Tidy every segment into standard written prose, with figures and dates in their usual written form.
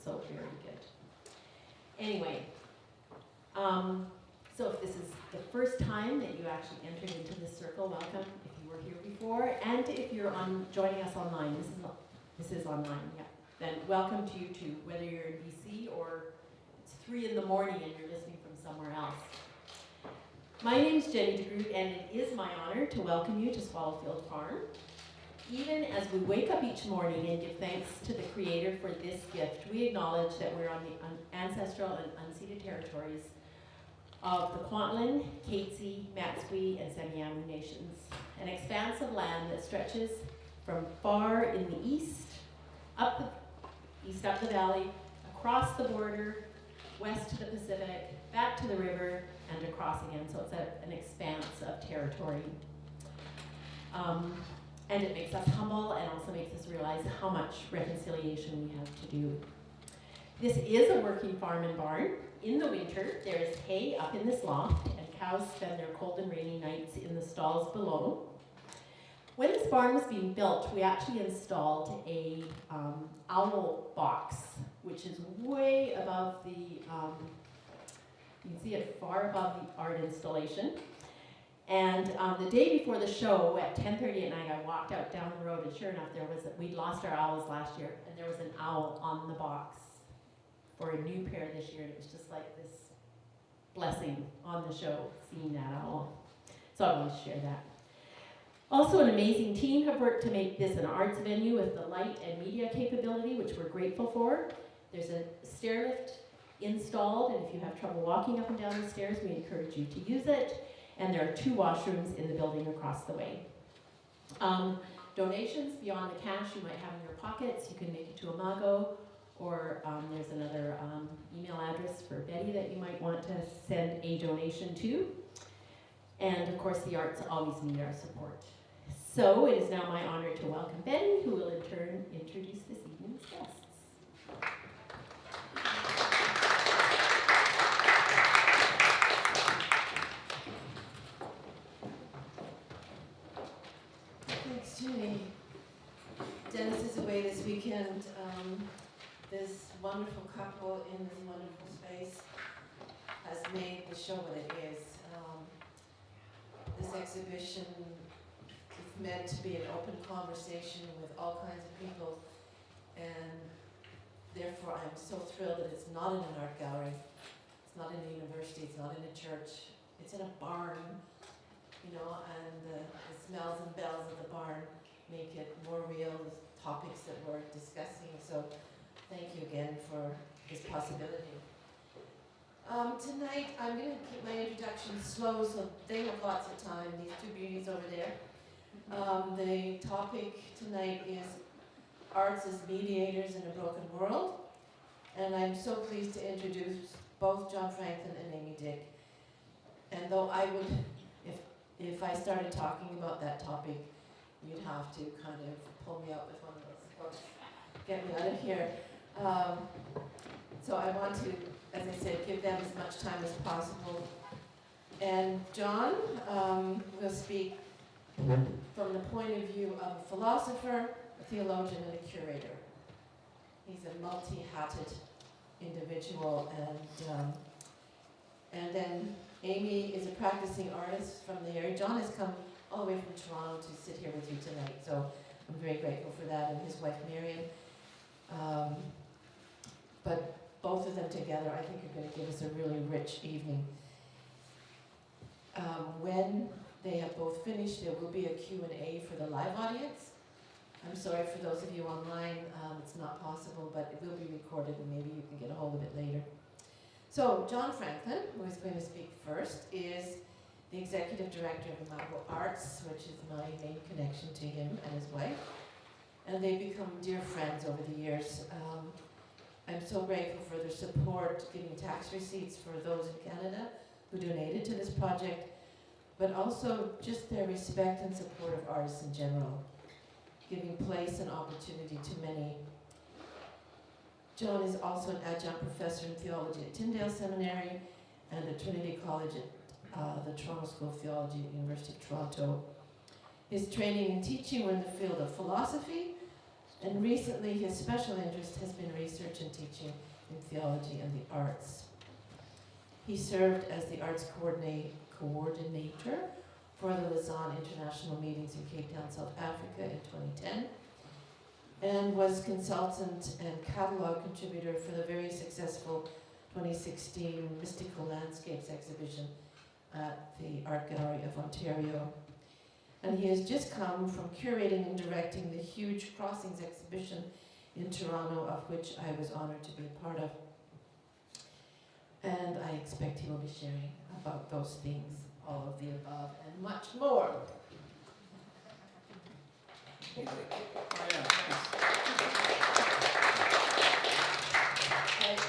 so very good. Anyway, so if this is the first time that you actually entered into this circle, welcome if you were here before, and if you're joining us online, this is online, yeah, then welcome to you too, whether you're in BC or it's 3 in the morning and you're listening from somewhere else. My name's Jenny DeGroot, and it is my honor to welcome you to Swallowfield Farm. Even as we wake up each morning and give thanks to the Creator for this gift, we acknowledge that we're on the ancestral and unceded territories of the Kwantlen, Katzie, Matsui, and Semiahmoo nations, an expanse of land that stretches from far in the east, up the valley, across the border, west to the Pacific, back to the river, and across again. So it's an expanse of territory. And it makes us humble and also makes us realize how much reconciliation we have to do. This is a working farm and barn. In the winter, there is hay up in this loft, and cows spend their cold and rainy nights in the stalls below. When this barn was being built, we actually installed a owl box, which is way above the, you can see it far above the art installation. And the day before the show, at 10:30 at night, I walked out down the road, and sure enough, we'd lost our owls last year, and there was an owl on the box for a new pair this year, and it was just like this blessing on the show, seeing that owl. So I wanted to share that. Also, an amazing team have worked to make this an arts venue with the light and media capability, which we're grateful for. There's a stair lift installed, and if you have trouble walking up and down the stairs, we encourage you to use it. And there are 2 washrooms in the building across the way. Donations beyond the cash you might have in your pockets, you can make it to Imago, or there's another email address for Betty that you might want to send a donation to. And of course, the arts always need our support. So it is now my honor to welcome Betty, who will in turn introduce this evening's guests. Jenny. Dennis is away this weekend. This wonderful couple in this wonderful space has made the show what it is. This exhibition is meant to be an open conversation with all kinds of people, and therefore I'm so thrilled that it's not in an art gallery, it's not in a university, it's not in a church, it's in a barn. You know, and the smells and bells of the barn make it more real, the topics that we're discussing. So thank you again for this possibility. Tonight, I'm going to keep my introduction slow so they have lots of time, these 2 beauties over there. The topic tonight is Arts as Mediators in a Broken World. And I'm so pleased to introduce both John Franklin and Amy Dick. And though I would, if I started talking about that topic, you'd have to kind of pull me out with one of those books, get me out of here. So I want to, as I said, give them as much time as possible. And John will speak from the point of view of a philosopher, a theologian, and a curator. He's a multi-hatted individual, and then Amy is a practicing artist from the area. John has come all the way from Toronto to sit here with you tonight, so I'm very grateful for that, and his wife Miriam. But both of them together, I think, are going to give us a really rich evening. When they have both finished, there will be a Q&A for the live audience. I'm sorry for those of you online, it's not possible, but it will be recorded, and maybe you can get a hold of it later. So, John Franklin, who is going to speak first, is the Executive Director of Imago Arts, which is my main connection to him and his wife. And they've become dear friends over the years. I'm so grateful for their support, giving tax receipts for those in Canada who donated to this project, but also just their respect and support of artists in general, giving place and opportunity to many. John is also an adjunct professor in theology at Tyndale Seminary and at Trinity College at the Toronto School of Theology at the University of Toronto. His training and teaching were in the field of philosophy And recently his special interest has been research and teaching in theology and the arts. He served as the arts coordinator for the Lausanne International Meetings in Cape Town, South Africa in 2010, and was consultant and catalog contributor for the very successful 2016 Mystical Landscapes exhibition at the Art Gallery of Ontario. And he has just come from curating and directing the huge Crossings exhibition in Toronto, of which I was honored to be a part of. And I expect he will be sharing about those things, all of the above, and much more.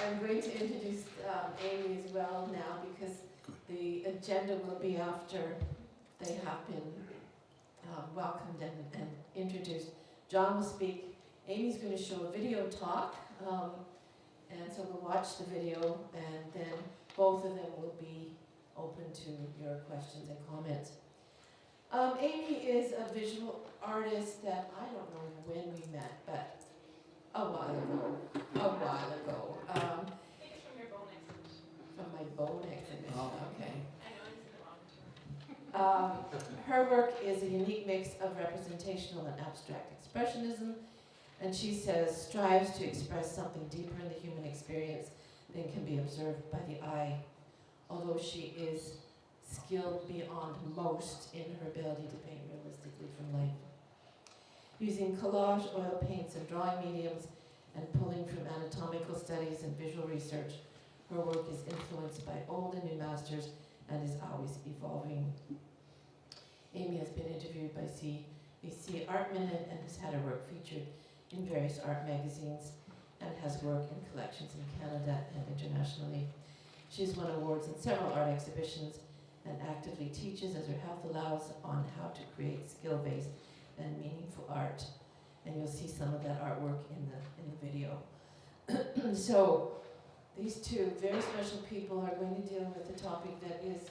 I'm going to introduce Amy as well now, because the agenda will be after they have been welcomed and introduced. John will speak. Amy's going to show a video talk, and so we'll watch the video, and then both of them will be open to your questions and comments. Amy is a visual artist that I don't know when we met, but a while ago. I think it's from your bone exhibition. From my bone exhibition, okay. I know this is a long term. Her work is a unique mix of representational and abstract expressionism, and she says strives to express something deeper in the human experience than can be observed by the eye, although she is skilled beyond most in her ability to paint realistically from life. Using collage, oil paints, and drawing mediums, and pulling from anatomical studies and visual research, her work is influenced by old and new masters and is always evolving. Amy has been interviewed by CBC Art Minute and has had her work featured in various art magazines and has work in collections in Canada and internationally. She's won awards in several art exhibitions and actively teaches, as her health allows, on how to create skill-based and meaningful art. And you'll see some of that artwork in the video. So these two very special people are going to deal with a topic that is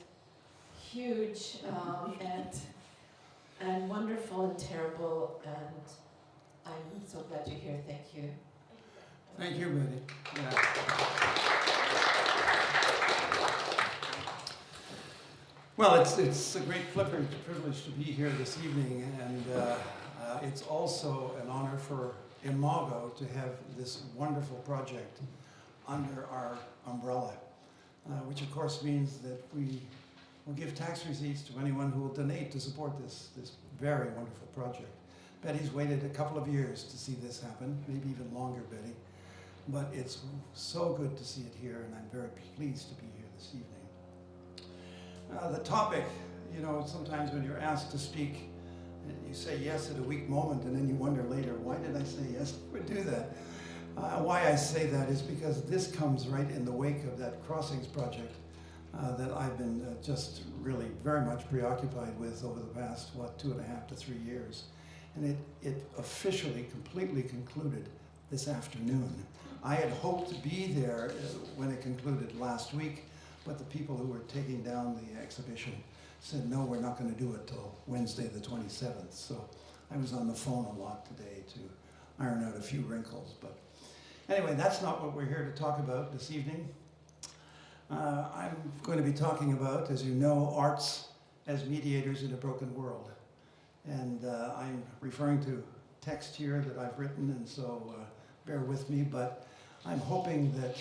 huge and wonderful and terrible, and I'm so glad you're here. Thank you. Thank you, Betty. Yeah. Well, it's a great privilege to be here this evening, and it's also an honor for Imago to have this wonderful project under our umbrella, which of course means that we will give tax receipts to anyone who will donate to support this very wonderful project. Betty's waited a couple of years to see this happen, maybe even longer, Betty, but it's so good to see it here, and I'm very pleased to be here this evening. The topic, you know, sometimes when you're asked to speak, you say yes at a weak moment, and then you wonder later, why did I say yes? I would do that. Why I say that is because this comes right in the wake of that Crossings project that I've been just really very much preoccupied with over the past, 2.5 to 3 years. And it officially, completely concluded this afternoon. I had hoped to be there when it concluded last week, but the people who were taking down the exhibition said, no, we're not going to do it till Wednesday the 27th. So I was on the phone a lot today to iron out a few wrinkles. But anyway, that's not what we're here to talk about this evening. I'm going to be talking about, as you know, arts as mediators in a broken world. And I'm referring to text here that I've written, and so bear with me. But I'm hoping that,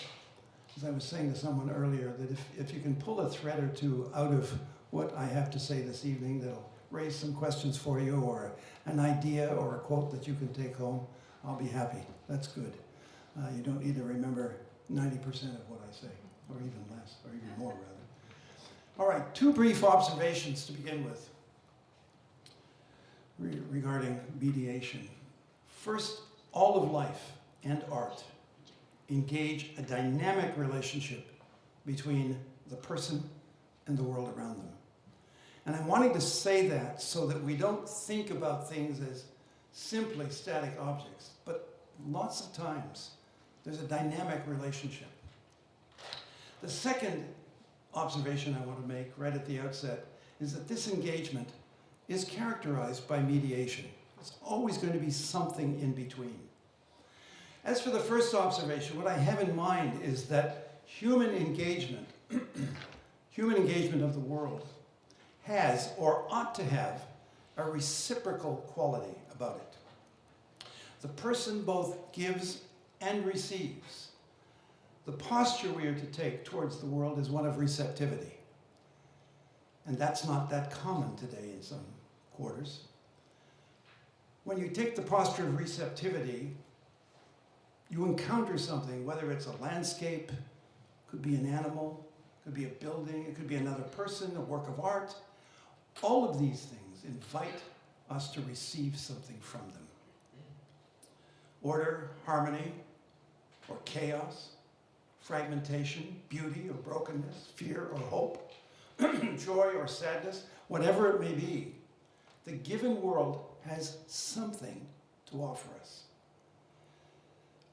as I was saying to someone earlier, that if you can pull a thread or two out of what I have to say this evening that'll raise some questions for you, or an idea or a quote that you can take home, I'll be happy. That's good. You don't need to remember 90% of what I say, or even less, or even more, rather. All right, 2 brief observations to begin with regarding mediation. First, all of life and art engage a dynamic relationship between the person and the world around them. And I'm wanting to say that so that we don't think about things as simply static objects, but lots of times there's a dynamic relationship. The second observation I want to make right at the outset is that this engagement is characterized by mediation. It's always going to be something in between. As for the first observation, what I have in mind is that human engagement, human engagement of the world, has or ought to have a reciprocal quality about it. The person both gives and receives. The posture we are to take towards the world is one of receptivity. And that's not that common today in some quarters. When you take the posture of receptivity, you encounter something, whether it's a landscape, could be an animal, could be a building, it could be another person, a work of art. All of these things invite us to receive something from them. Order, harmony, or chaos, fragmentation, beauty or brokenness, fear or hope, joy or sadness, whatever it may be, the given world has something to offer us.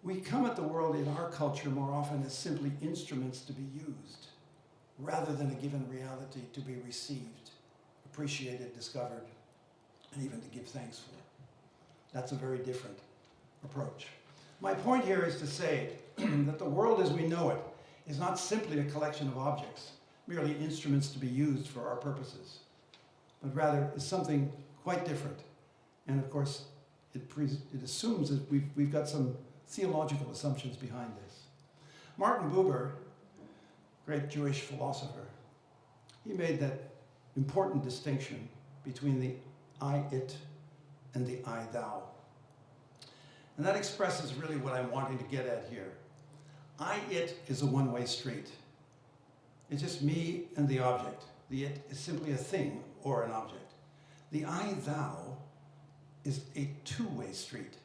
We come at the world in our culture more often as simply instruments to be used, rather than a given reality to be received, appreciated, discovered, and even to give thanks for. That's a very different approach. My point here is to say that the world as we know it is not simply a collection of objects, merely instruments to be used for our purposes, but rather is something quite different. And of course, it assumes that we've got some theological assumptions behind this. Martin Buber, great Jewish philosopher, he made that important distinction between the I-it and the I-thou. And that expresses really what I'm wanting to get at here. I-it is a one-way street. It's just me and the object. The it is simply a thing or an object. The I-thou is a two-way street.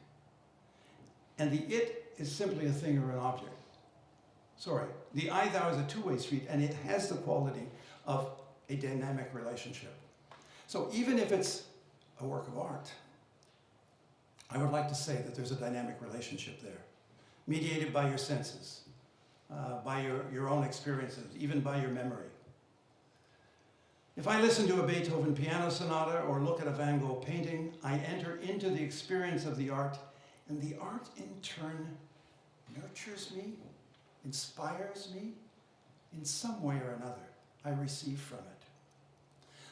And the it is simply a thing or an object. Sorry, the I-thou is a two-way street, and it has the quality of a dynamic relationship. So even if it's a work of art, I would like to say that there's a dynamic relationship there, mediated by your senses, by your own experiences, even by your memory. If I listen to a Beethoven piano sonata or look at a Van Gogh painting, I enter into the experience of the art, and the art in turn nurtures me, inspires me, in some way or another. I receive from it.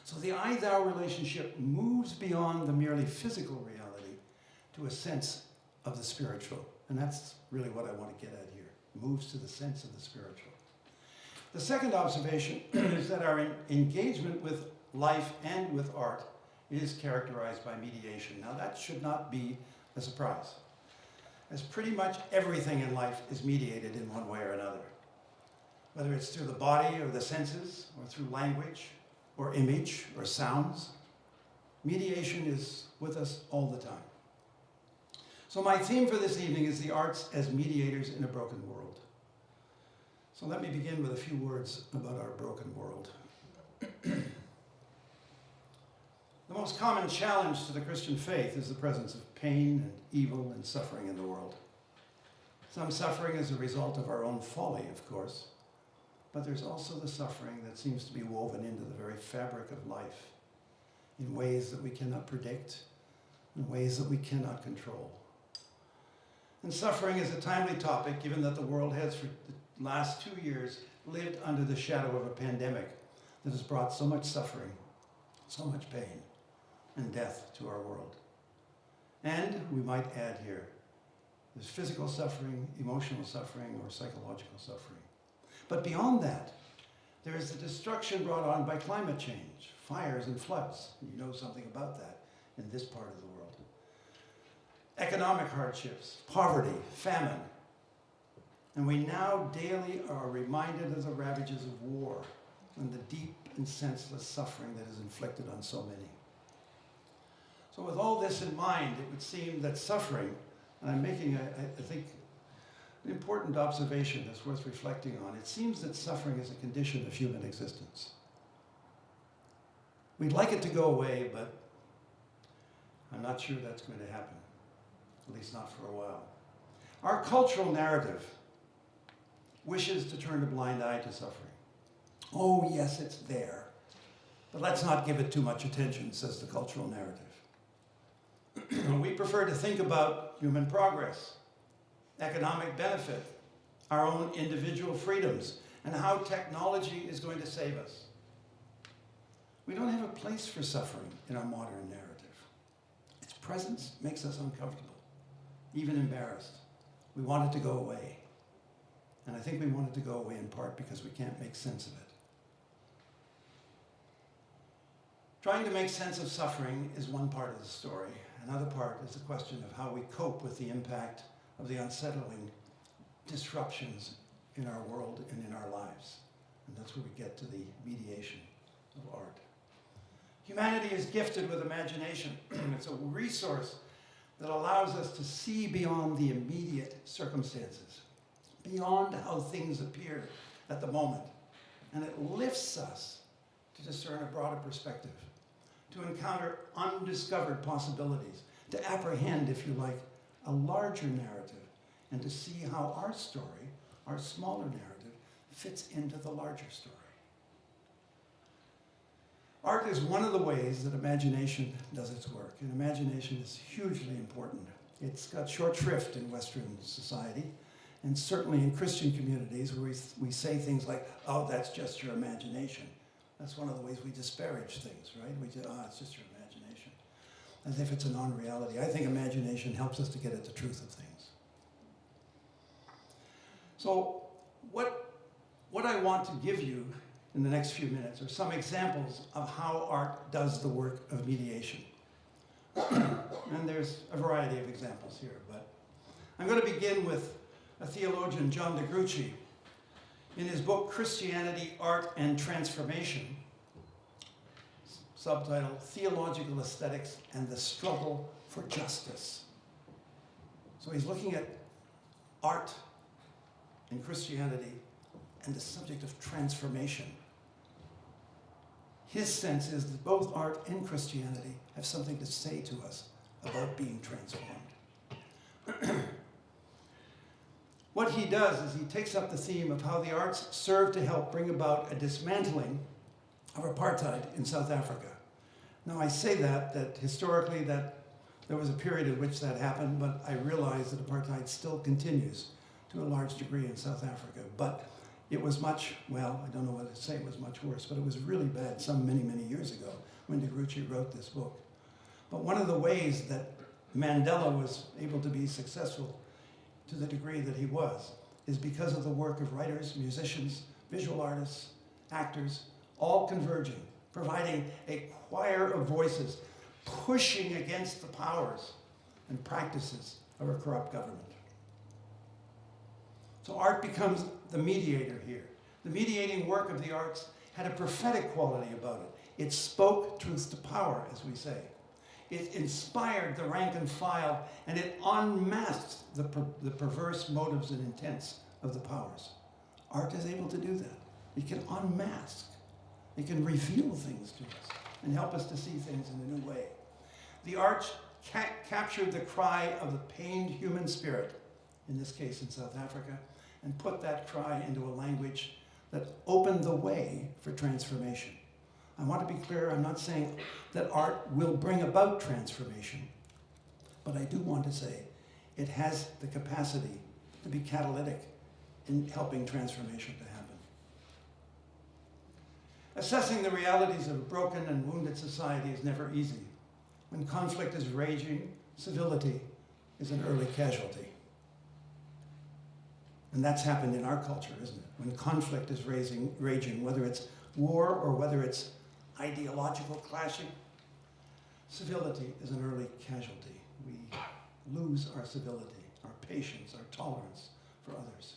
So the I-thou relationship moves beyond the merely physical reality to a sense of the spiritual. And that's really what I want to get at here. It moves to the sense of the spiritual. The second observation is that our engagement with life and with art is characterized by mediation. Now that should not be a surprise, as pretty much everything in life is mediated in one way or another. Whether it's through the body or the senses, or through language, or image, or sounds, mediation is with us all the time. So my theme for this evening is the arts as mediators in a broken world. So let me begin with a few words about our broken world. The most common challenge to the Christian faith is the presence of pain and evil and suffering in the world. Some suffering is a result of our own folly, of course, but there's also the suffering that seems to be woven into the very fabric of life in ways that we cannot predict, in ways that we cannot control. And suffering is a timely topic, given that the world has, for the last 2 years, lived under the shadow of a pandemic that has brought so much suffering, so much pain, and death to our world. And we might add here, there's physical suffering, emotional suffering, or psychological suffering. But beyond that, there is the destruction brought on by climate change, fires and floods. You know something about that in this part of the world. Economic hardships, poverty, famine. And we now daily are reminded of the ravages of war and the deep and senseless suffering that is inflicted on so many. So with all this in mind, it would seem that suffering, and I'm making, I think, an important observation that's worth reflecting on. It seems that suffering is a condition of human existence. We'd like it to go away, but I'm not sure that's going to happen, at least not for a while. Our cultural narrative wishes to turn a blind eye to suffering. Oh, yes, it's there, but let's not give it too much attention, says the cultural narrative. We prefer to think about human progress, economic benefit, our own individual freedoms, and how technology is going to save us. We don't have a place for suffering in our modern narrative. Its presence makes us uncomfortable, even embarrassed. We want it to go away. And I think we want it to go away in part because we can't make sense of it. Trying to make sense of suffering is one part of the story. Another part is the question of how we cope with the impact of the unsettling disruptions in our world and in our lives. And that's where we get to the mediation of art. Humanity is gifted with imagination. It's a resource that allows us to see beyond the immediate circumstances, beyond how things appear at the moment. And it lifts us to discern a broader perspective, to encounter undiscovered possibilities, to apprehend, if you like, a larger narrative, and to see how our story, our smaller narrative, fits into the larger story. Art is one of the ways that imagination does its work, and imagination is hugely important. It's got short shrift in Western society, and certainly in Christian communities where we say things like, oh, that's just your imagination. That's one of the ways we disparage things, right? We say, oh, it's just your imagination, as if it's a non-reality. I think imagination helps us to get at the truth of things. So what I want to give you in the next few minutes are some examples of how art does the work of mediation. And there's a variety of examples here, but I'm going to begin with a theologian, John DeGrucci. In his book, Christianity, Art, and Transformation, subtitled Theological Aesthetics and the Struggle for Justice. So he's looking at art and Christianity and the subject of transformation. His sense is that both art and Christianity have something to say to us about being transformed. What he does is he takes up the theme of how the arts serve to help bring about a dismantling of apartheid in South Africa. Now I say that historically that there was a period in which that happened, but I realize that apartheid still continues to a large degree in South Africa. But it was much, well, I don't know whether to say it was much worse, but it was really bad many, many years ago when DeGrucci wrote this book. But one of the ways that Mandela was able to be successful to the degree that he was is because of the work of writers, musicians, visual artists, actors, all converging, providing a choir of voices, pushing against the powers and practices of a corrupt government. So art becomes the mediator here. The mediating work of the arts had a prophetic quality about it. It spoke truth to power, as we say. It inspired the rank and file, and it unmasked the perverse motives and intents of the powers. Art is able to do that. It can unmask. It can reveal things to us and help us to see things in a new way. The arts captured the cry of the pained human spirit, in this case in South Africa, and put that cry into a language that opened the way for transformation. I want to be clear, I'm not saying that art will bring about transformation, but I do want to say it has the capacity to be catalytic in helping transformation to happen. Assessing the realities of a broken and wounded society is never easy. When conflict is raging, civility is an early casualty. And that's happened in our culture, isn't it? When conflict is raging, whether it's war or whether it's ideological clashing, civility is an early casualty. We lose our civility, our patience, our tolerance for others.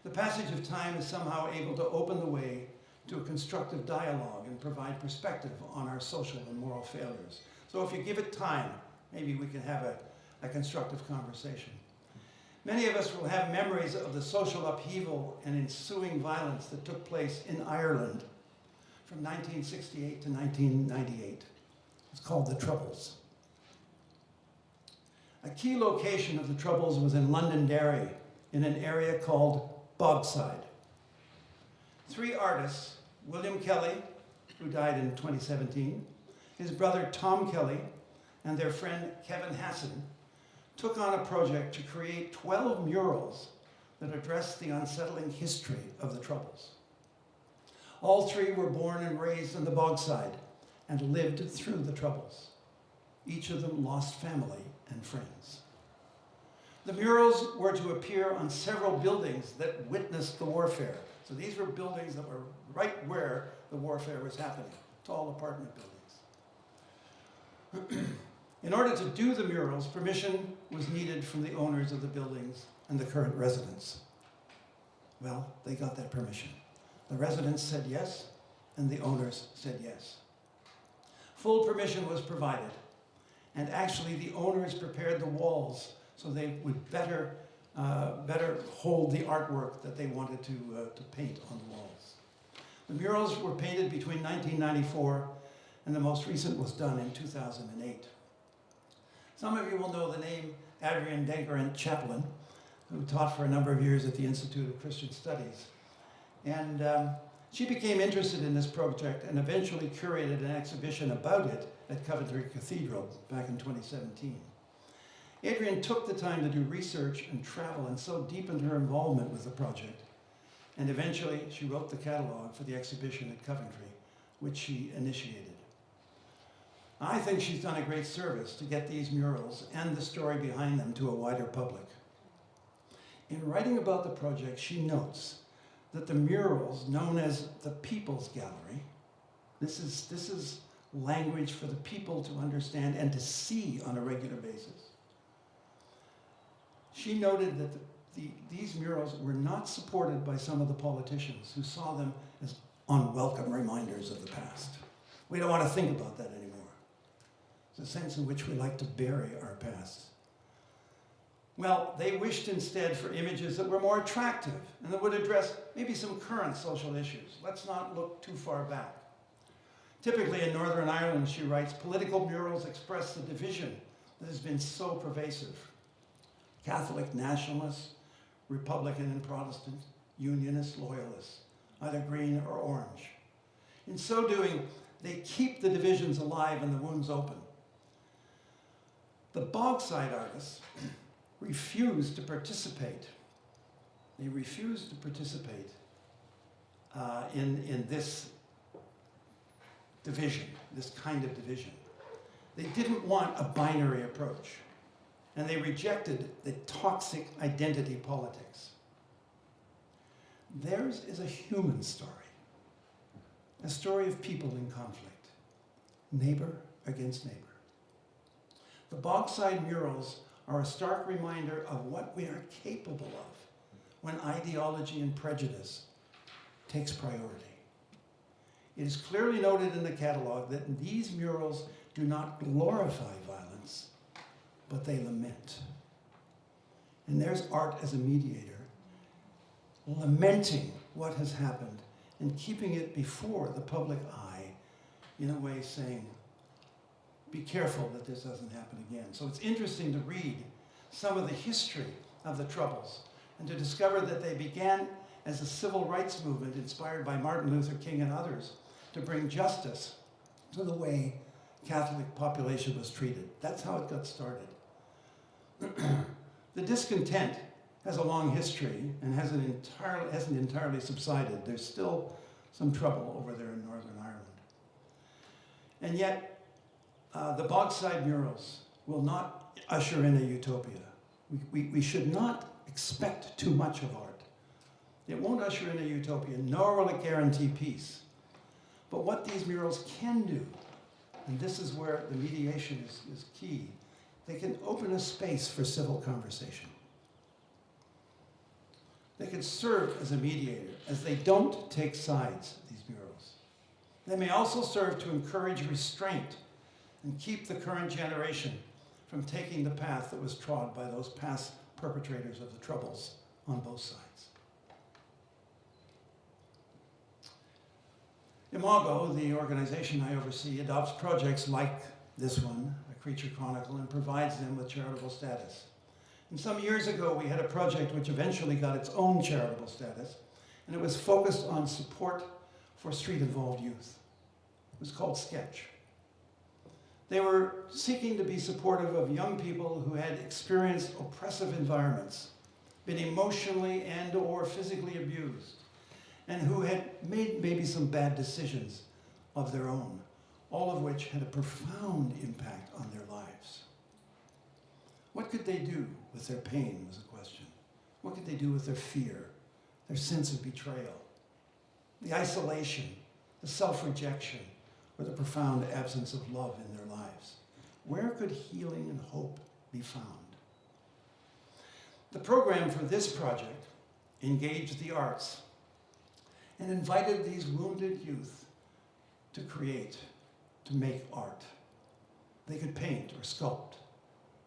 The passage of time is somehow able to open the way to a constructive dialogue and provide perspective on our social and moral failures. So if you give it time, maybe we can have a constructive conversation. Many of us will have memories of the social upheaval and ensuing violence that took place in Ireland from 1968 to 1998. It's called the Troubles. A key location of the Troubles was in Londonderry, in an area called Bogside. 3 artists, William Kelly, who died in 2017, his brother Tom Kelly, and their friend Kevin Hassan, took on a project to create 12 murals that addressed the unsettling history of the Troubles. All three were born and raised on the Bogside and lived through the Troubles. Each of them lost family and friends. The murals were to appear on several buildings that witnessed the warfare. So these were buildings that were right where the warfare was happening, tall apartment buildings. In order to do the murals, permission was needed from the owners of the buildings and the current residents. Well, they got that permission. The residents said yes, and the owners said yes. Full permission was provided, and actually the owners prepared the walls so they would better hold the artwork that they wanted to paint on the walls. The murals were painted between 1994 and the most recent was done in 2008. Some of you will know the name Adrienne Denker-Chaplin, who taught for a number of years at the Institute of Christian Studies. And she became interested in this project and eventually curated an exhibition about it at Coventry Cathedral back in 2017. Adrienne took the time to do research and travel and so deepened her involvement with the project. And eventually she wrote the catalog for the exhibition at Coventry, which she initiated. I think she's done a great service to get these murals and the story behind them to a wider public. In writing about the project, she notes that the murals, known as the People's Gallery, this is language for the people to understand and to see on a regular basis. She noted that these murals were not supported by some of the politicians who saw them as unwelcome reminders of the past. We don't want to think about that anymore. It's a sense in which we like to bury our past. Well, they wished instead for images that were more attractive and that would address maybe some current social issues. Let's not look too far back. Typically in Northern Ireland, she writes, political murals express the division that has been so pervasive. Catholic nationalists, Republican and Protestant, Unionist loyalists, either green or orange. In so doing, they keep the divisions alive and the wounds open. The Bogside artists refused to participate. They refused to participate in this division, this kind of division. They didn't want a binary approach, and they rejected the toxic identity politics. Theirs is a human story, a story of people in conflict, neighbor against neighbor. The Bogside murals are a stark reminder of what we are capable of when ideology and prejudice takes priority. It is clearly noted in the catalog that these murals do not glorify violence, but they lament. And there's art as a mediator, lamenting what has happened and keeping it before the public eye, in a way saying, be careful that this doesn't happen again. So it's interesting to read some of the history of the Troubles and to discover that they began as a civil rights movement inspired by Martin Luther King and others to bring justice to the way Catholic population was treated. That's how it got started. The discontent has a long history and hasn't entirely subsided. There's still some trouble over there in Northern Ireland. And yet, the Bogside murals will not usher in a utopia. We should not expect too much of art. It won't usher in a utopia, nor will it guarantee peace. But what these murals can do, and this is where the mediation is key, they can open a space for civil conversation. They can serve as a mediator, as they don't take sides, these murals. They may also serve to encourage restraint and keep the current generation from taking the path that was trod by those past perpetrators of the Troubles on both sides. Imago, the organization I oversee, adopts projects like this one, A Creature Chronicle, and provides them with charitable status. And some years ago, we had a project which eventually got its own charitable status, and it was focused on support for street-involved youth. It was called Sketch. They were seeking to be supportive of young people who had experienced oppressive environments, been emotionally and or physically abused, and who had made maybe some bad decisions of their own, all of which had a profound impact on their lives. What could they do with their pain was a question. What could they do with their fear, their sense of betrayal, the isolation, the self-rejection, or the profound absence of love in their lives? Where could healing and hope be found? The program for this project engaged the arts and invited these wounded youth to create, to make art. They could paint or sculpt,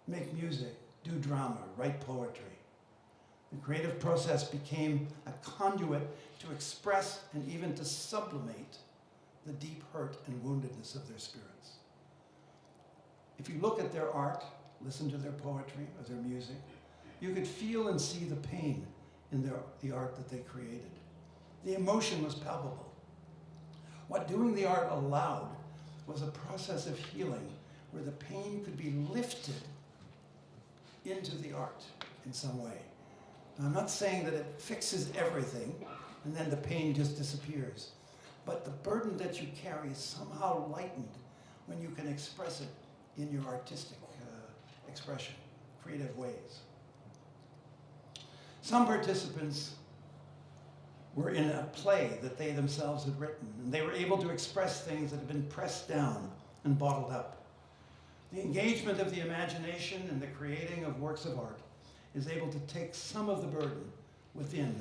make music, do drama, write poetry. The creative process became a conduit to express and even to sublimate the deep hurt and woundedness of their spirits. If you look at their art, listen to their poetry or their music, you could feel and see the pain in the art that they created. The emotion was palpable. What doing the art allowed was a process of healing where the pain could be lifted into the art in some way. Now, I'm not saying that it fixes everything and then the pain just disappears, but the burden that you carry is somehow lightened when you can express it in your artistic expression, creative ways. Some participants were in a play that they themselves had written, and they were able to express things that had been pressed down and bottled up. The engagement of the imagination and the creating of works of art is able to take some of the burden within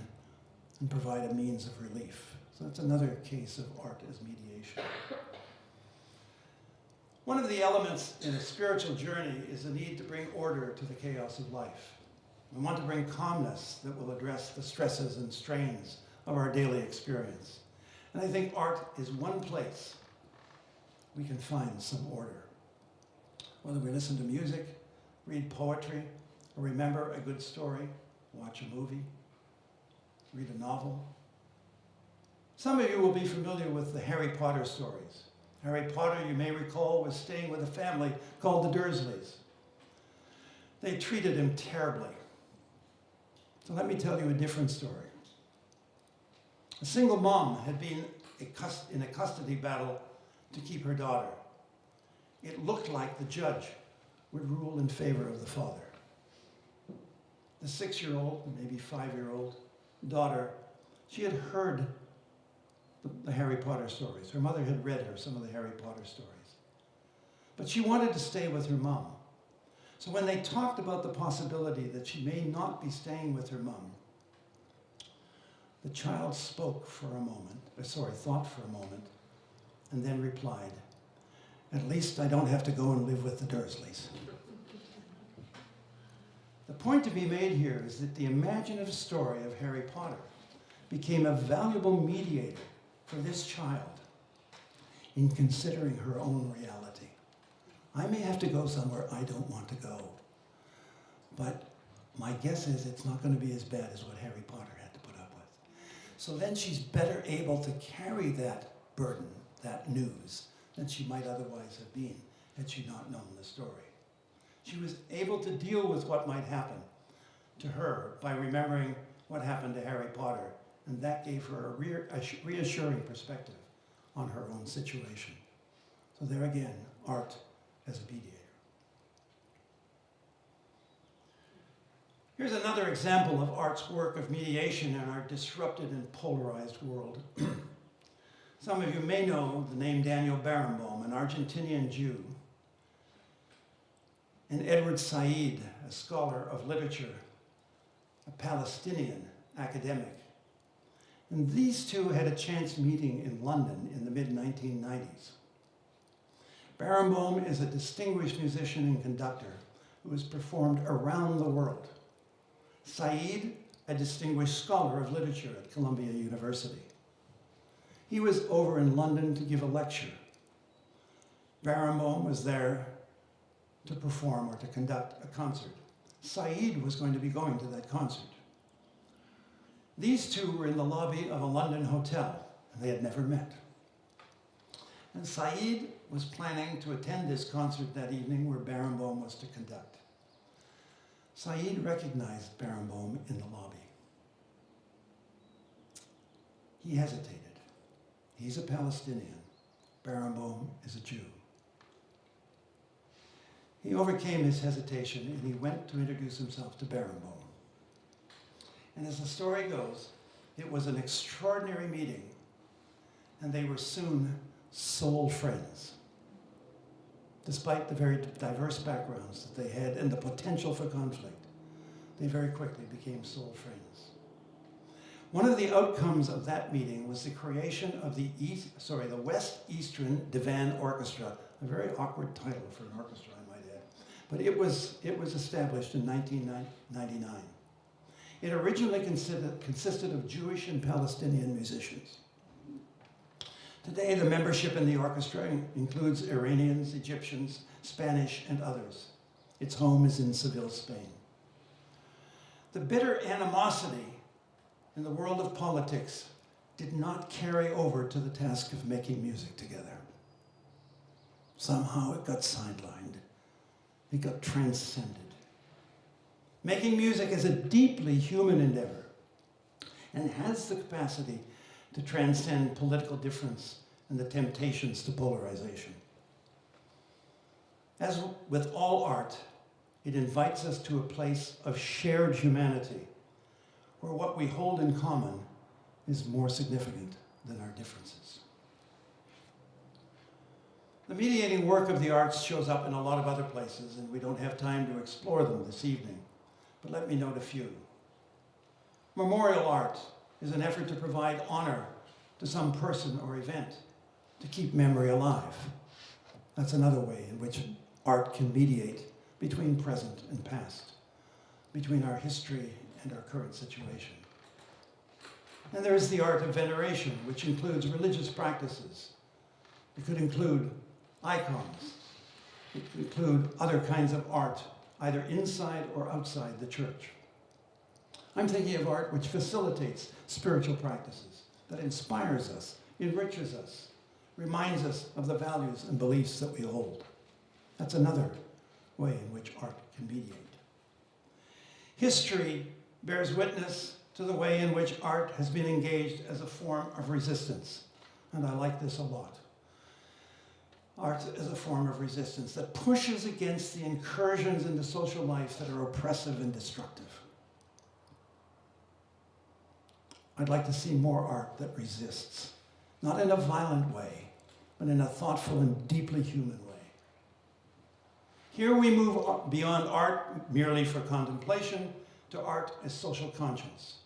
and provide a means of relief. So that's another case of art as mediation. One of the elements in a spiritual journey is the need to bring order to the chaos of life. We want to bring calmness that will address the stresses and strains of our daily experience. And I think art is one place we can find some order. Whether we listen to music, read poetry, or remember a good story, watch a movie, read a novel. Some of you will be familiar with the Harry Potter stories. Harry Potter, you may recall, was staying with a family called the Dursleys. They treated him terribly. So let me tell you a different story. A single mom had been in a custody battle to keep her daughter. It looked like the judge would rule in favor of the father. The 6-year-old, maybe 5-year-old daughter, she had heard the Harry Potter stories. Her mother had read her some of the Harry Potter stories. But she wanted to stay with her mom. So when they talked about the possibility that she may not be staying with her mom, the child spoke for a moment, thought for a moment, and then replied, "At least I don't have to go and live with the Dursleys." The point to be made here is that the imaginative story of Harry Potter became a valuable mediator for this child in considering her own reality. I may have to go somewhere I don't want to go, but my guess is it's not going to be as bad as what Harry Potter had to put up with. So then she's better able to carry that burden, that news, than she might otherwise have been had she not known the story. She was able to deal with what might happen to her by remembering what happened to Harry Potter, and that gave her a reassuring perspective on her own situation. So there again, art as a mediator. Here's another example of art's work of mediation in our disrupted and polarized world. Some of you may know the name Daniel Barenboim, an Argentinian Jew, and Edward Said, a scholar of literature, a Palestinian academic. And these two had a chance meeting in London in the mid-1990s. Barenboim is a distinguished musician and conductor who has performed around the world. Said, a distinguished scholar of literature at Columbia University. He was over in London to give a lecture. Barenboim was there to perform or to conduct a concert. Said was going to be going to that concert. These two were in the lobby of a London hotel, and they had never met. And Said was planning to attend this concert that evening where Barenboim was to conduct. Said recognized Barenboim in the lobby. He hesitated. He's a Palestinian. Barenboim is a Jew. He overcame his hesitation and he went to introduce himself to Barenboim. And as the story goes, it was an extraordinary meeting, and they were soon soul friends. Despite the very diverse backgrounds that they had and the potential for conflict, they very quickly became soul friends. One of the outcomes of that meeting was the creation of the West Eastern Divan Orchestra, a very awkward title for an orchestra, I might add, but it was established in 1999. It originally consisted of Jewish and Palestinian musicians. Today, the membership in the orchestra includes Iranians, Egyptians, Spanish, and others. Its home is in Seville, Spain. The bitter animosity in the world of politics did not carry over to the task of making music together. Somehow it got sidelined. It got transcended. Making music is a deeply human endeavor and has the capacity to transcend political difference and the temptations to polarization. As with all art, it invites us to a place of shared humanity, where what we hold in common is more significant than our differences. The mediating work of the arts shows up in a lot of other places, and we don't have time to explore them this evening, but let me note a few. Memorial art is an effort to provide honor to some person or event, to keep memory alive. That's another way in which art can mediate between present and past, between our history and our current situation. And there is the art of veneration, which includes religious practices. It could include icons. It could include other kinds of art, either inside or outside the church. I'm thinking of art which facilitates spiritual practices, that inspires us, enriches us, reminds us of the values and beliefs that we hold. That's another way in which art can mediate. History bears witness to the way in which art has been engaged as a form of resistance, and I like this a lot. Art as a form of resistance that pushes against the incursions into social life that are oppressive and destructive. I'd like to see more art that resists, not in a violent way, but in a thoughtful and deeply human way. Here we move beyond art merely for contemplation to art as social conscience.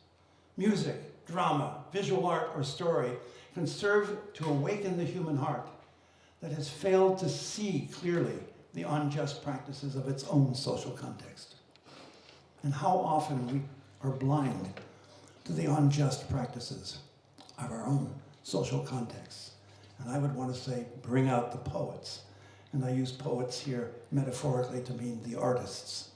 Music, drama, visual art, or story can serve to awaken the human heart that has failed to see clearly the unjust practices of its own social context. And how often we are blind to the unjust practices of our own social contexts. And I would want to say, bring out the poets. And I use poets here metaphorically to mean the artists.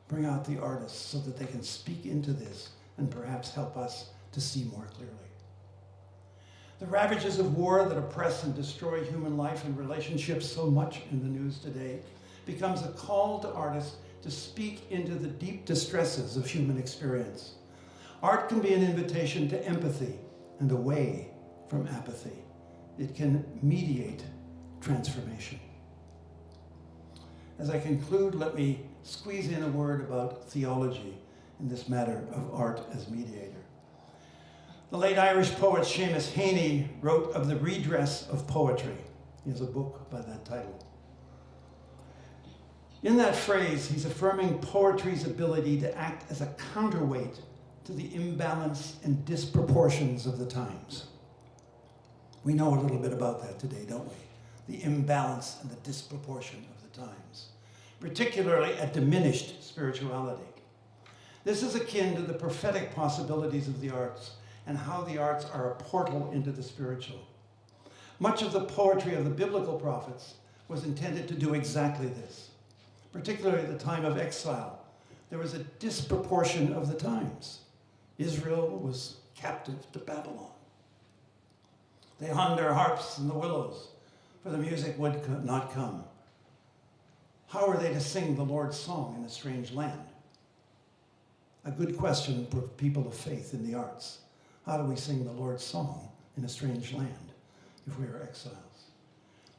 Bring out the artists so that they can speak into this and perhaps help us to see more clearly. The ravages of war that oppress and destroy human life and relationships so much in the news today becomes a call to artists to speak into the deep distresses of human experience. Art can be an invitation to empathy and away from apathy. It can mediate transformation. As I conclude, let me squeeze in a word about theology in this matter of art as mediator. The late Irish poet Seamus Heaney wrote of the redress of poetry. He has a book by that title. In that phrase, he's affirming poetry's ability to act as a counterweight to the imbalance and disproportions of the times. We know a little bit about that today, don't we? The imbalance and the disproportion of the times, particularly a diminished spirituality. This is akin to the prophetic possibilities of the arts and how the arts are a portal into the spiritual. Much of the poetry of the biblical prophets was intended to do exactly this. Particularly at the time of exile, there was a disproportion of the times. Israel was captive to Babylon. They hung their harps in the willows for the music would not come. How are they to sing the Lord's song in a strange land? A good question for people of faith in the arts. How do we sing the Lord's song in a strange land if we are exiles?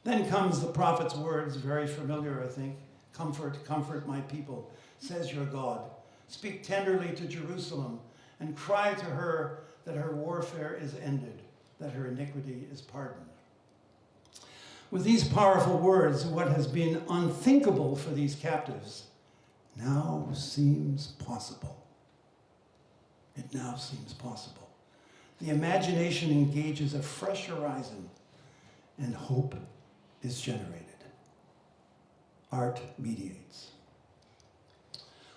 Then comes the prophet's words, very familiar, I think. Comfort, comfort my people, says your God. Speak tenderly to Jerusalem and cry to her that her warfare is ended, that her iniquity is pardoned. With these powerful words, what has been unthinkable for these captives now seems possible. It now seems possible. The imagination engages a fresh horizon, and hope is generated. Art mediates.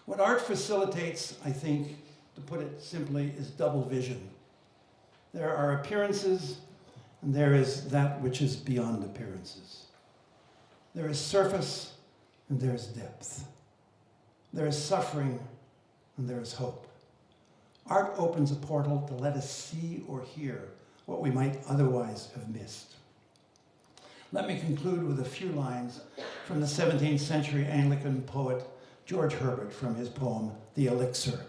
What art facilitates, I think, to put it simply, is double vision. There are appearances, and there is that which is beyond appearances. There is surface, and there is depth. There is suffering, and there is hope. Art opens a portal to let us see or hear what we might otherwise have missed. Let me conclude with a few lines from the 17th century Anglican poet George Herbert from his poem, The Elixir,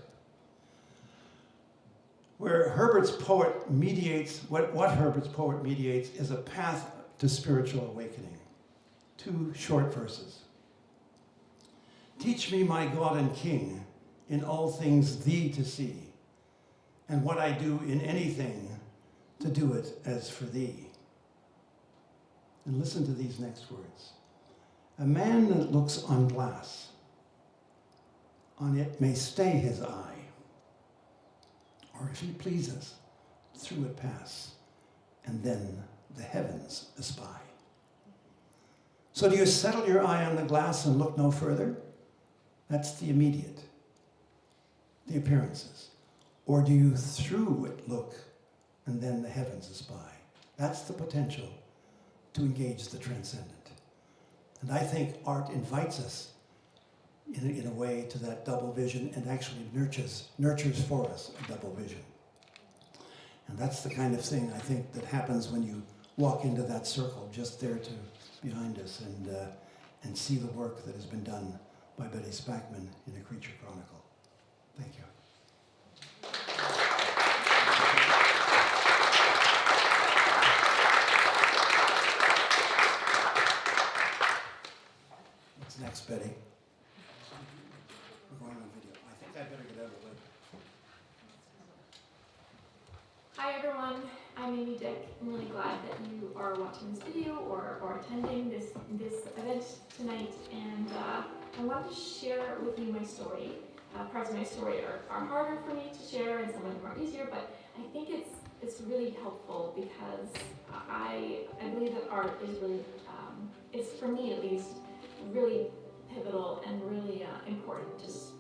where Herbert's poet mediates, what Herbert's poet mediates is a path to spiritual awakening. 2 short verses. Teach me, my God and King, in all things thee to see, and what I do in anything, to do it as for thee. And listen to these next words. A man that looks on glass, on it may stay his eye, or if he pleases, through it pass, and then the heavens espy. So do you settle your eye on the glass and look no further? That's the immediate, the appearances. Or do you through it look, and then the heavens espy? That's the potential to engage the transcendent. And I think art invites us in a way to that double vision and actually nurtures for us a double vision. And that's the kind of thing I think that happens when you walk into that circle just there behind us and see the work that has been done by Betty Spackman in A Creature Chronicle. Thank you. What's next, Betty? We're going on video. I think I better get out of the way. Hi everyone, I'm Amy Dick. I'm really glad that you are watching this video or attending this event tonight, and I want to share with you my story. Parts of my story are harder for me to share and some of them are easier, but I think it's really helpful because I believe that art is really, it's for me at least, really pivotal and really important, just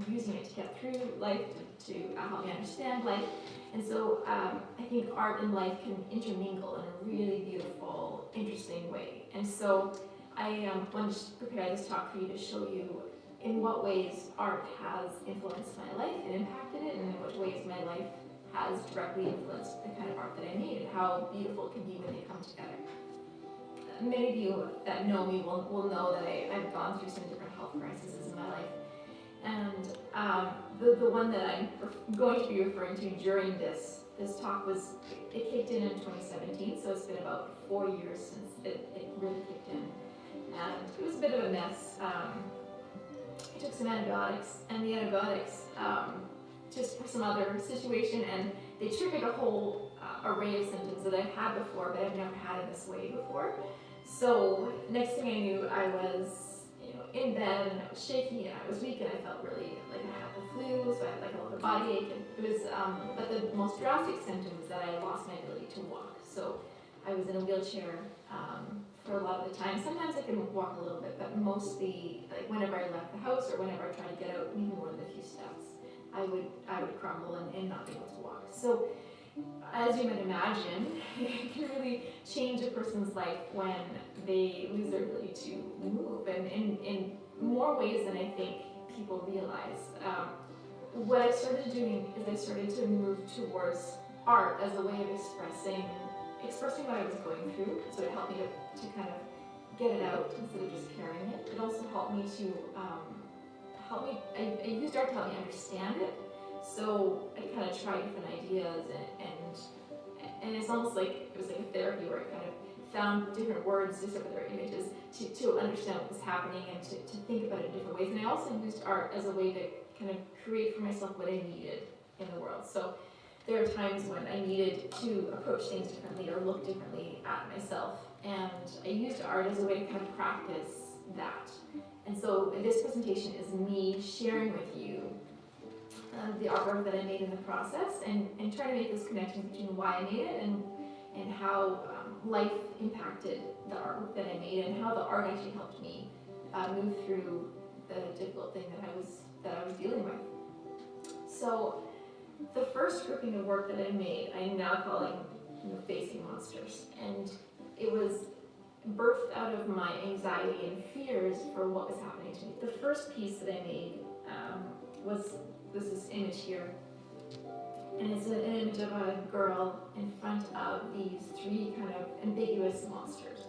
using it to get through life, to help me understand life. And so I think art and life can intermingle in a really beautiful, interesting way. And so I wanted to prepare this talk for you to show you in what ways art has influenced my life and impacted it, and in what ways my life has directly influenced the kind of art that I made, and how beautiful it can be when they come together. Many of you that know me will know that I've gone through some different health crises in my life. And the one that I'm going to be referring to during this talk it kicked in 2017, so it's been about 4 years since it really kicked in. And it was a bit of a mess. I took some antibiotics, and the antibiotics, just for some other situation, and they triggered a whole array of symptoms that I've had before, but I've never had it this way before. So next thing I knew, I was in bed, and I was shaky, and I was weak, and I felt really like I had the flu, so I had like a little body ache, and it was, but the most drastic symptom was that I lost my ability to walk. So I was in a wheelchair for a lot of the time. Sometimes I could walk a little bit, but mostly, like whenever I left the house or whenever I tried to get out, even more than a few steps, I would crumble and not be able to walk. So as you might imagine, it can really change a person's life when they lose their ability to move, and in more ways than I think people realize. What I started doing is I started to move towards art as a way of expressing expressing what I was going through, so it helped me to kind of get it out instead of just carrying it. It also helped me to I used art to help me understand it. So I kind of tried different ideas, and it's almost like it was like a therapy where I kind of found different words, different images to understand what was happening and to think about it in different ways. And I also used art as a way to kind of create for myself what I needed in the world. So there are times when I needed to approach things differently or look differently at myself. And I used art as a way to kind of practice that. And so this presentation is me sharing with you the artwork that I made in the process and trying to make this connection between why I made it and how life impacted the artwork that I made and how the art actually helped me move through the difficult thing that I was dealing with. So the first grouping of work that I made, I'm now calling Facing Monsters. And it was birthed out of my anxiety and fears for what was happening to me. The first piece that I made was this image here. And it's an image of a girl in front of these three kind of ambiguous monsters.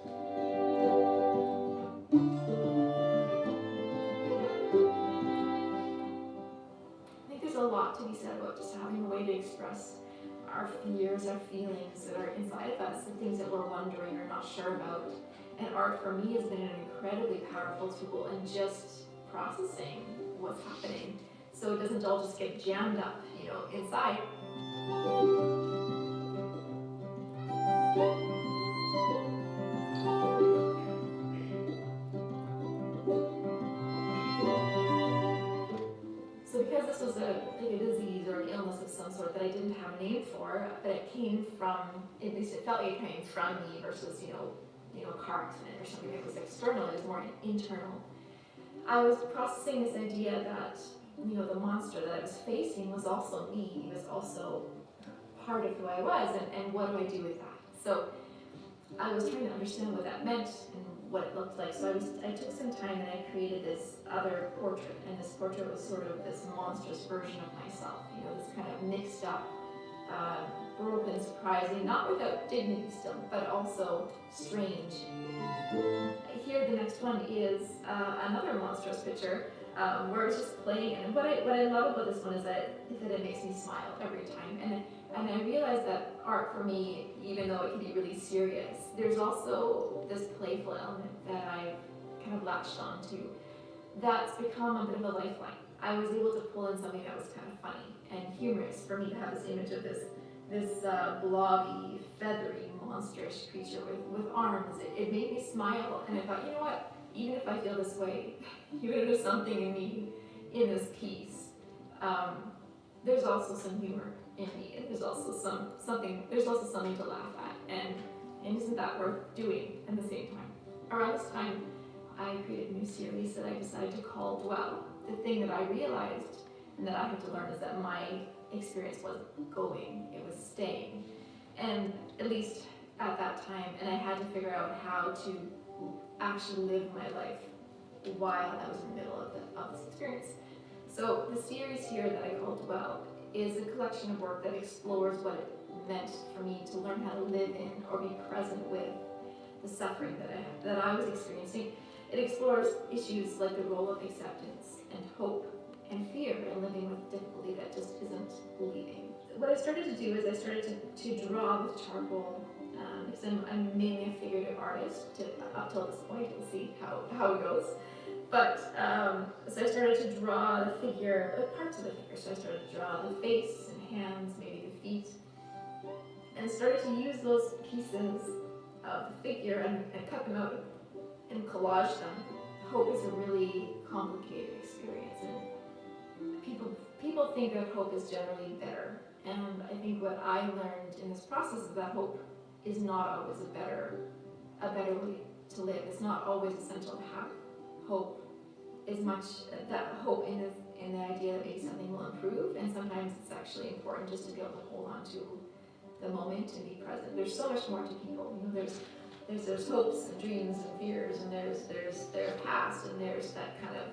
I think there's a lot to be said about just having a way to express our fears, our feelings that are inside of us, the things that we're wondering or not sure about. And art for me has been an incredibly powerful tool in just processing what's happening, so it doesn't all just get jammed up, inside. So because this was a disease or an illness of some sort that I didn't have a name for, but it came from, at least it felt like it came from me versus, a car accident or something that was external, it was more internal. I was processing this idea that, the monster that I was facing was also me. He was also part of who I was, and what do I do with that? So I was trying to understand what that meant and what it looked like. So I took some time and I created this other portrait, and this portrait was sort of this monstrous version of myself, this kind of mixed up, broken, surprising, not without dignity still, but also strange. Here, the next one is another monstrous picture where I was just playing, and what I love about this one is that it makes me smile every time. And I realized that art for me, even though it can be really serious, there's also this playful element that I've kind of latched onto that's become a bit of a lifeline. I was able to pull in something that was kind of funny and humorous for me to have this image of this blobby, feathery, monstrous creature with arms. It made me smile, and I thought, you know what? Even if I feel this way, even if there's something in me in this piece, there's also some humor in me, and there's also something to laugh at, and isn't that worth doing at the same time? Around this time, I created a new series that I decided to call Dwell. The thing that I realized and that I had to learn is that my experience wasn't going, it was staying. And at least at that time, and I had to figure out how to actually live my life while I was in the middle of this experience. So the series here that I call Dwell is a collection of work that explores what it meant for me to learn how to live in or be present with the suffering that I was experiencing. It explores issues like the role of acceptance and hope and fear in living with difficulty that just isn't leaving. What I started to do is I started to draw with charcoal, because I'm mainly a figurative artist up till this point. We'll see how it goes. But so I started to draw the figure, parts of the figure. So I started to draw the face and hands, maybe the feet, and started to use those pieces of the figure and cut them out and collage them. Hope is a really complicated experience, and people think that hope is generally better. And I think what I learned in this process is that hope is not always a better way to live. It's not always essential to have hope as much that hope in the idea that maybe something will improve, and sometimes it's actually important just to be able to hold on to the moment and be present. There's so much more to people. There's hopes and dreams and fears, and there's their past, and there's that kind of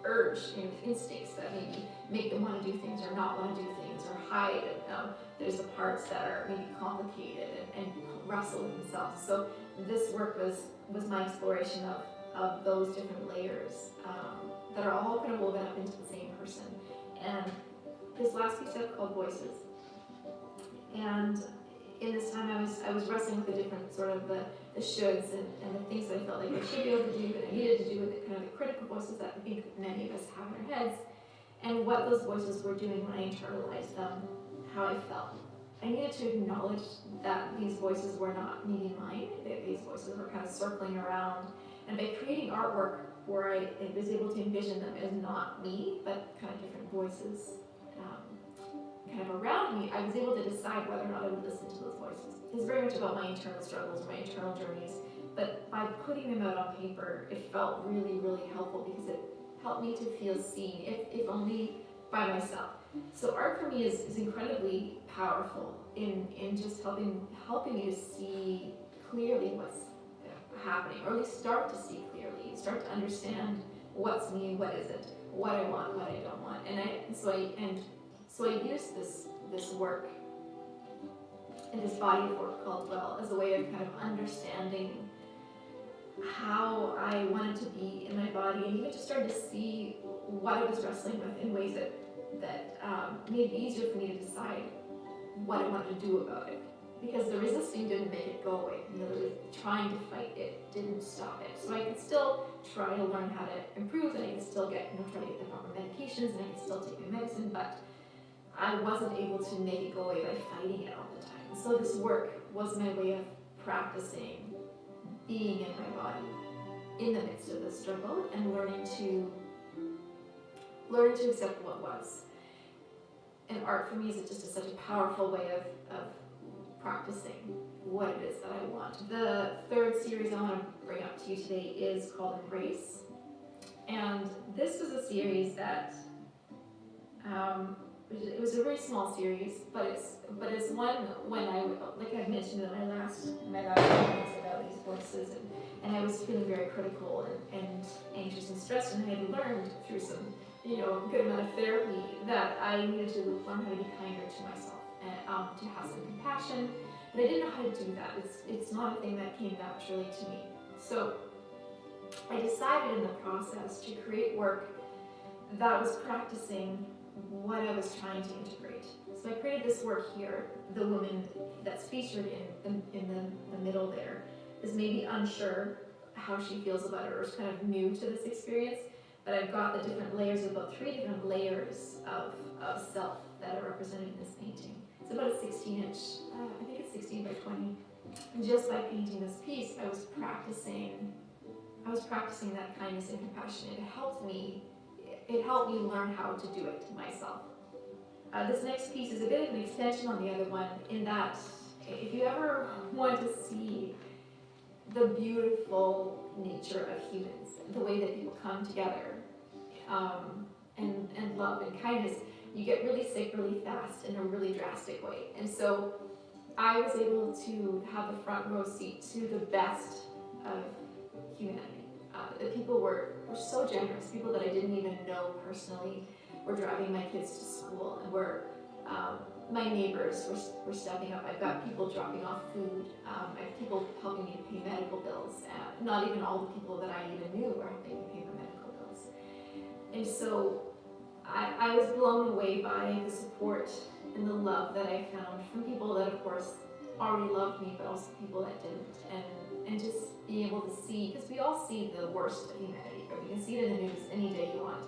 urge, instincts that maybe make them want to do things or not want to do things or hide. There's the parts that are maybe complicated and wrestle with themselves. So this work was my exploration of those different layers that are all kind of woven up into the same person. And this last piece I've called Voices. And in this time I was wrestling with the different sort of the shoulds and the things that I felt like I should be able to do, but I needed to do with the kind of the critical voices that I think many of us have in our heads, and what those voices were doing when I internalized them, how I felt. I needed to acknowledge that these voices were not maybe mine, that these voices were kind of circling around, and by creating artwork where I was able to envision them as not me, but kind of different voices kind of around me, I was able to decide whether or not I would listen to those voices. It's very much about my internal struggles, my internal journeys, but by putting them out on paper, it felt really, really helpful because it helped me to feel seen, if only by myself. So art for me is incredibly powerful in just helping me to see clearly what's happening, or at least start to see clearly, start to understand what's me, what isn't, what I want, what I don't want. So I use this work and this body of work called Dwell as a way of kind of understanding how I wanted to be in my body, and even just started to see what I was wrestling with in ways that made it easier for me to decide what I wanted to do about it. Because the resisting didn't make it go away. Trying to fight it didn't stop it. So I could still try to learn how to improve, and I could still get, try to get the proper medications, and I could still take my medicine, but I wasn't able to make it go away by fighting it all the time. So this work was my way of practicing being in my body in the midst of the struggle and learning to accept what was. And art for me is just such a powerful way of practicing what it is that I want. The third series I want to bring up to you today is called Embrace. And this was a series that it was a very small series, but it's one when like I mentioned in my last comments about these voices, and I was feeling very critical and anxious and stressed, and I had learned through some good amount of therapy that I needed to learn how to be kinder to myself and to have some compassion, but I didn't know how to do that. It's not a thing that came naturally to me. So I decided in the process to create work that was practicing what I was trying to integrate. So I created this work here. The woman that's featured in the middle there is maybe unsure how she feels about it, or is kind of new to this experience, but I've got the different layers, about 3 different layers of self that are represented in this painting. It's about a 16-inch, I think it's 16 by 20. And just by painting this piece, I was practicing that kindness and compassion. It helped me learn how to do it myself. This next piece is a bit of an extension on the other one, in that if you ever want to see the beautiful nature of humans, the way that people come together and love and kindness, you get really sick really fast in a really drastic way. And so I was able to have a front row seat to the best of humanity. The people were so generous. People that I didn't even know personally were driving my kids to school, and my neighbors were stepping up. I've got people dropping off food. I have people helping me to pay medical bills. Not even all the people that I even knew were helping me pay my medical bills. And so I was blown away by the support and the love that I found from people that, of course, already loved me, but also people that didn't. And just being able to see, because we all see the worst of humanity, but we can see it in the news any day you want.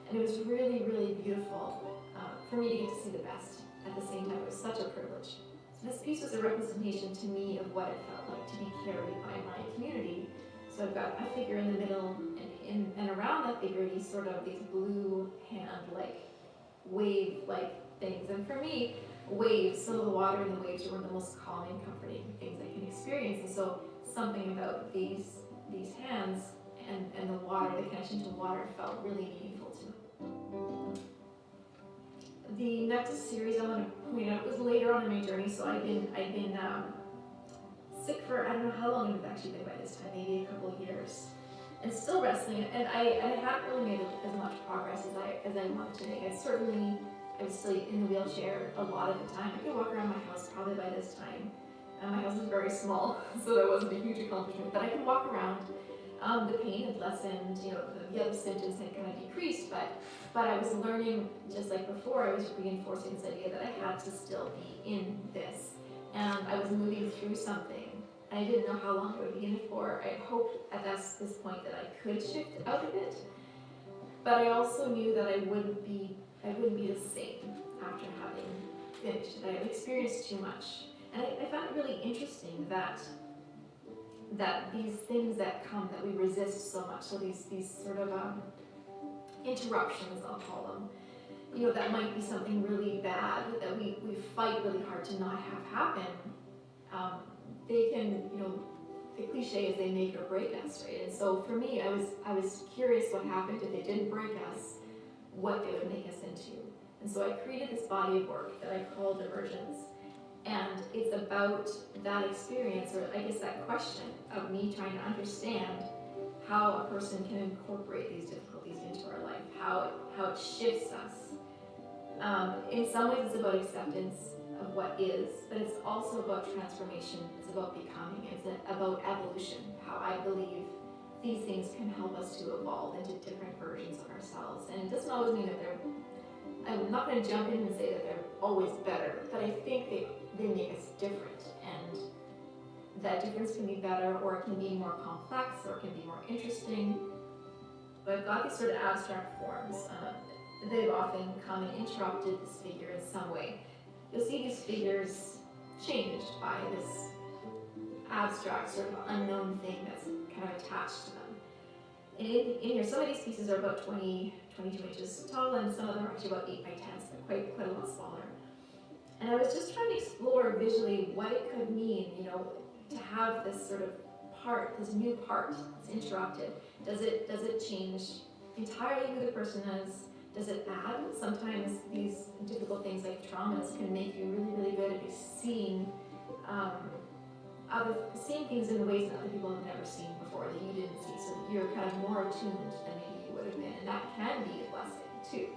And it was really, really beautiful for me to get to see the best at the same time. It was such a privilege. So this piece was a representation to me of what it felt like to be carried by my community. So I've got a figure in the middle, and around that figure, these sort of these blue hand-like, wave-like things. And for me, waves, so the water and the waves are one of the most calming, comforting things I can experience. And so something about these hands and the water, the connection to water, felt really meaningful to me. The next series I want to point out was later on in my journey. So I'd been sick for, I don't know how long it had actually been by this time, maybe a couple of years. and still wrestling. And I haven't really made as much progress as I wanted to make. I was still in the wheelchair a lot of the time. I could walk around my house probably by this time. My house is very small, so that wasn't a huge accomplishment, but I could walk around. The pain had lessened, the other symptoms had kind of decreased, but I was learning, just like before, I was reinforcing this idea that I had to still be in this. And I was moving through something, and I didn't know how long I would be in it for. I hoped at this point that I could shift out of it, but I also knew that I wouldn't be the same after having finished it. I had experienced too much. And I found it really interesting that these things that come that we resist so much, so these sort of interruptions, I'll call them, that might be something really bad that we fight really hard to not have happen. They can, the cliche is they make or break us, right? And so for me, I was curious what happened if they didn't break us, what they would make us into. And so I created this body of work that I called Emergence. And it's about that experience, or I guess that question of me trying to understand how a person can incorporate these difficulties into our life, how it shifts us. In some ways it's about acceptance of what is, but it's also about transformation, it's about becoming, it's about evolution, how I believe these things can help us to evolve into different versions of ourselves. And it doesn't always mean that I'm not going to jump in and say that they're always better, but I think they make us different, and that difference can be better, or it can be more complex, or it can be more interesting. But I've got these sort of abstract forms. They've often come and interrupted this figure in some way. You'll see these figures changed by this abstract, sort of unknown thing that's kind of attached to them. And in here, some of these pieces are about 22 inches tall, and some of them are actually about 8 by 10, so they're quite a lot smaller. And I was just trying to explore visually what it could mean, to have this sort of part, this new part that's interrupted. Does it change entirely who the person is? Does it add? Sometimes these difficult things like traumas can make you really, really good at seeing things in ways that other people have never seen before, that you didn't see, so that you're kind of more attuned than maybe you would have been, and that can be a blessing too.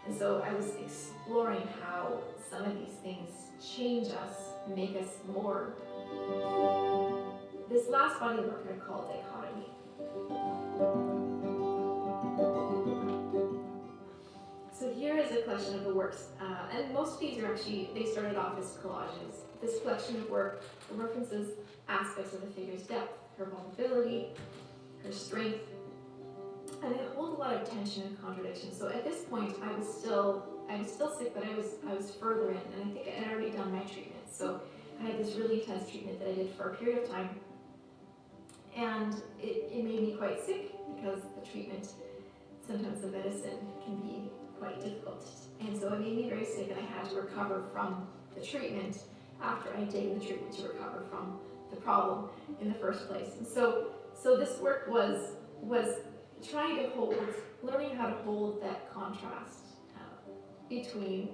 And so I was exploring how some of these things change us, make us more. This last body of work I call dichotomy. So here is a collection of the works, and most of these are actually, they started off as collages. This collection of work references aspects of the figure's depth, her vulnerability, her strength, and it holds a lot of tension and contradiction. So at this point, I was still sick, but I was further in, and I think I had already done my treatment. So I had this really intense treatment that I did for a period of time, and it made me quite sick because the treatment, sometimes the medicine can be quite difficult. And so it made me very sick, and I had to recover from the treatment after I had taken the treatment to recover from the problem in the first place. And so this work was trying to learning how to hold that contrast between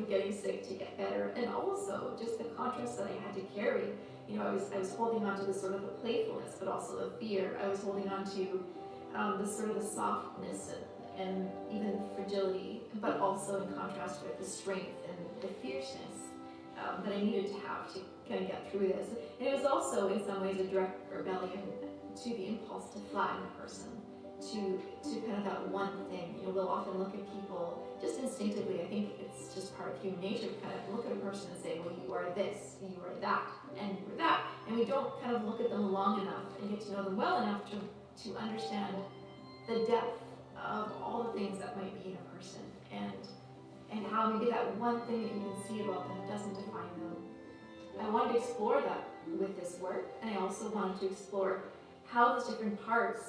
getting sick to get better, and also just the contrast that I had to carry. I was holding on to the sort of the playfulness, but also the fear. I was holding on to the sort of the softness and even the fragility, but also in contrast with the strength and the fierceness that I needed to have to kind of get through this. And it was also in some ways a direct rebellion to the impulse to flatten a person, to kind of that one thing. We'll often look at people just instinctively. I think it's just part of human nature to kind of look at a person and say, well, you are this, you are that, and you are that. And we don't kind of look at them long enough and get to know them well enough to understand the depth of all the things that might be in a person, and how maybe that one thing that you can see about them doesn't define them. I wanted to explore that with this work, and I also wanted to explore how those different parts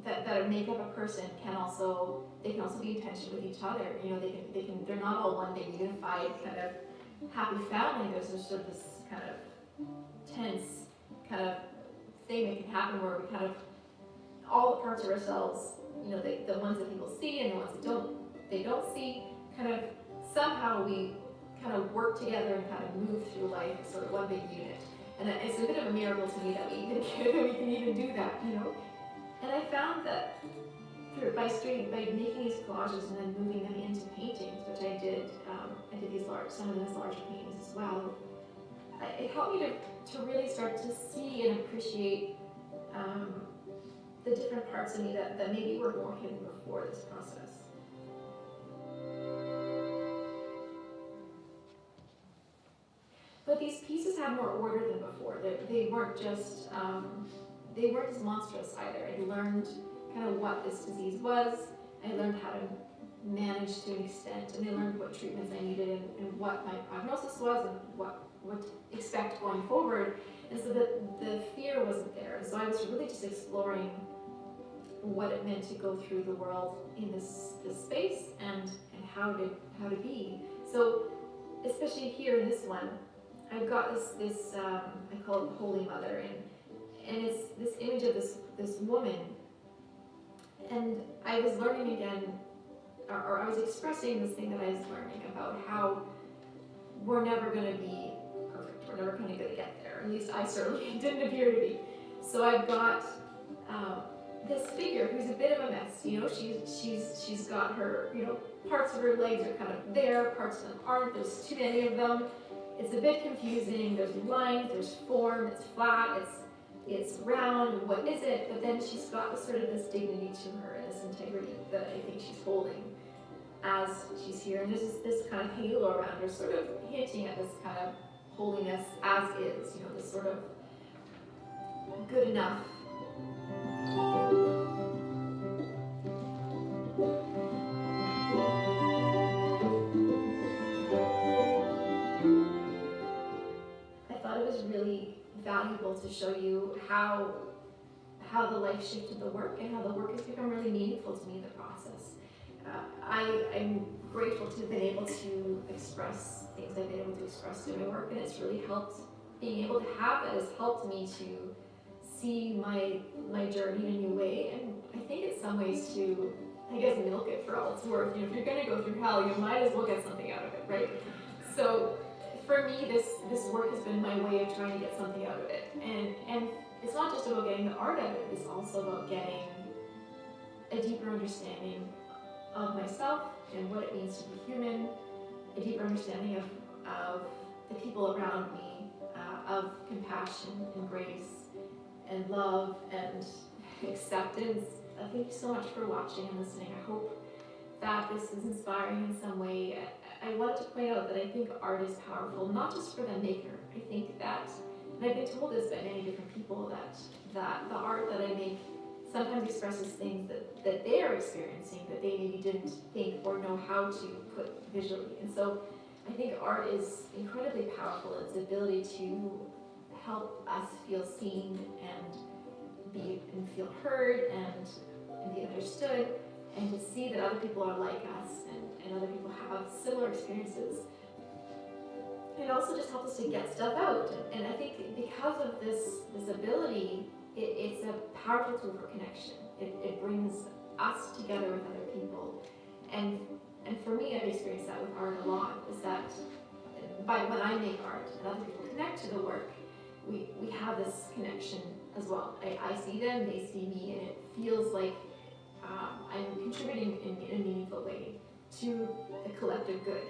that make up a person can also be in tension with each other. They're not all one big unified kind of happy family. There's sort of this kind of tense kind of thing that can happen where we kind of, all the parts of ourselves, the ones that people see and the ones that they don't see, kind of somehow we kind of work together and kind of move through life as sort of one big unit. And it's a bit of a miracle to me that we can even do that, you know. And I found that by making these collages and then moving them into paintings, which I did these some of them as larger paintings as well. It helped me to really start to see and appreciate the different parts of me that maybe were more hidden before this process. But these pieces had more order than before. They weren't just, they weren't as monstrous either. I learned kind of what this disease was. I learned how to manage to an extent, and I learned what treatments I needed and what my prognosis was and what to expect going forward. And so the fear wasn't there. And so I was really just exploring what it meant to go through the world in this space and how to be. So especially here in this one, I've got this I call it the Holy Mother, and it's this image of this woman. And I was learning again, or I was expressing this thing that I was learning about how we're never going to be perfect. We're never going to get there. At least I certainly didn't appear to be. So I've got this figure who's a bit of a mess. You know, she's got her, you know, parts of her legs are kind of there, parts of them aren't. There's too many of them. It's a bit confusing. There's lines, there's form, it's flat, it's round, what is it? But then she's got sort of this dignity to her and this integrity that I think she's holding as she's here. And there's this kind of halo around her, sort of hinting at this kind of holiness as is, you know, this sort of good enough. I thought it was really valuable to show you how the life shifted the work and how the work has become really meaningful to me in the process. I'm grateful to have been able to express things I've been able to express through my work, and it's really helped. Being able to have it has helped me to see my journey in a new way, and I think in some ways to, I guess, milk it for all it's worth. You know, if you're going to go through hell, you might as well get something out of it, right? So for me, this work has been my way of trying to get something out of it, and it's not just about getting the art out of it, it's also about getting a deeper understanding of myself and what it means to be human, a deeper understanding of the people around me, of compassion and grace and love and acceptance. Thank you so much for watching and listening. I hope that this is inspiring in some way. I wanted to point out that I think art is powerful, not just for the maker. I think that, and I've been told this by many different people, that the art that I make sometimes expresses things that they are experiencing that they maybe didn't think or know how to put visually. And so I think art is incredibly powerful. Its ability to help us feel seen and feel heard and be understood, and to see that other people are like us and other people have similar experiences. It also just helps us to get stuff out. And I think because of this ability, it's a powerful tool for connection. It brings us together with other people. And for me, I've experienced that with art a lot, is that when I make art and other people connect to the work, we have this connection as well. I see them, they see me, and it feels like I'm contributing in a meaningful way to the collective good.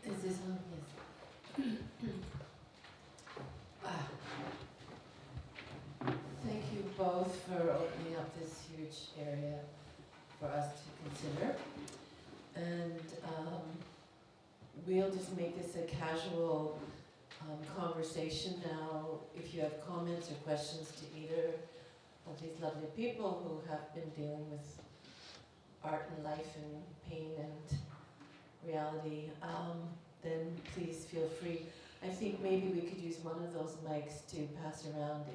Is this on? Yes. Thank you both for opening up this huge area for us to consider. And we'll just make this a casual conversation now. If you have comments or questions to either of these lovely people who have been dealing with art and life and pain and reality, then please feel free. I think maybe we could use one of those mics to pass around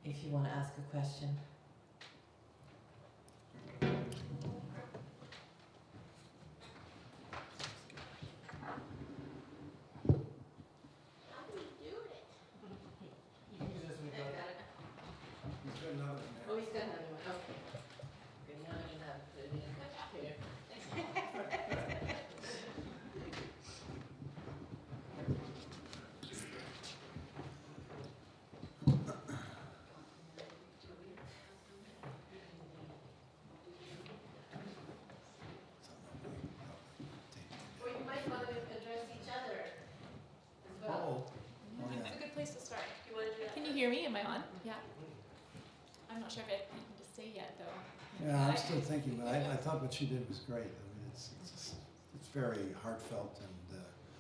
if you want to ask a question. hear me? Am I on? Yeah. I'm not sure if I have anything to say yet, though. Yeah, I'm still thinking, but I thought what she did was great. I mean, it's very heartfelt and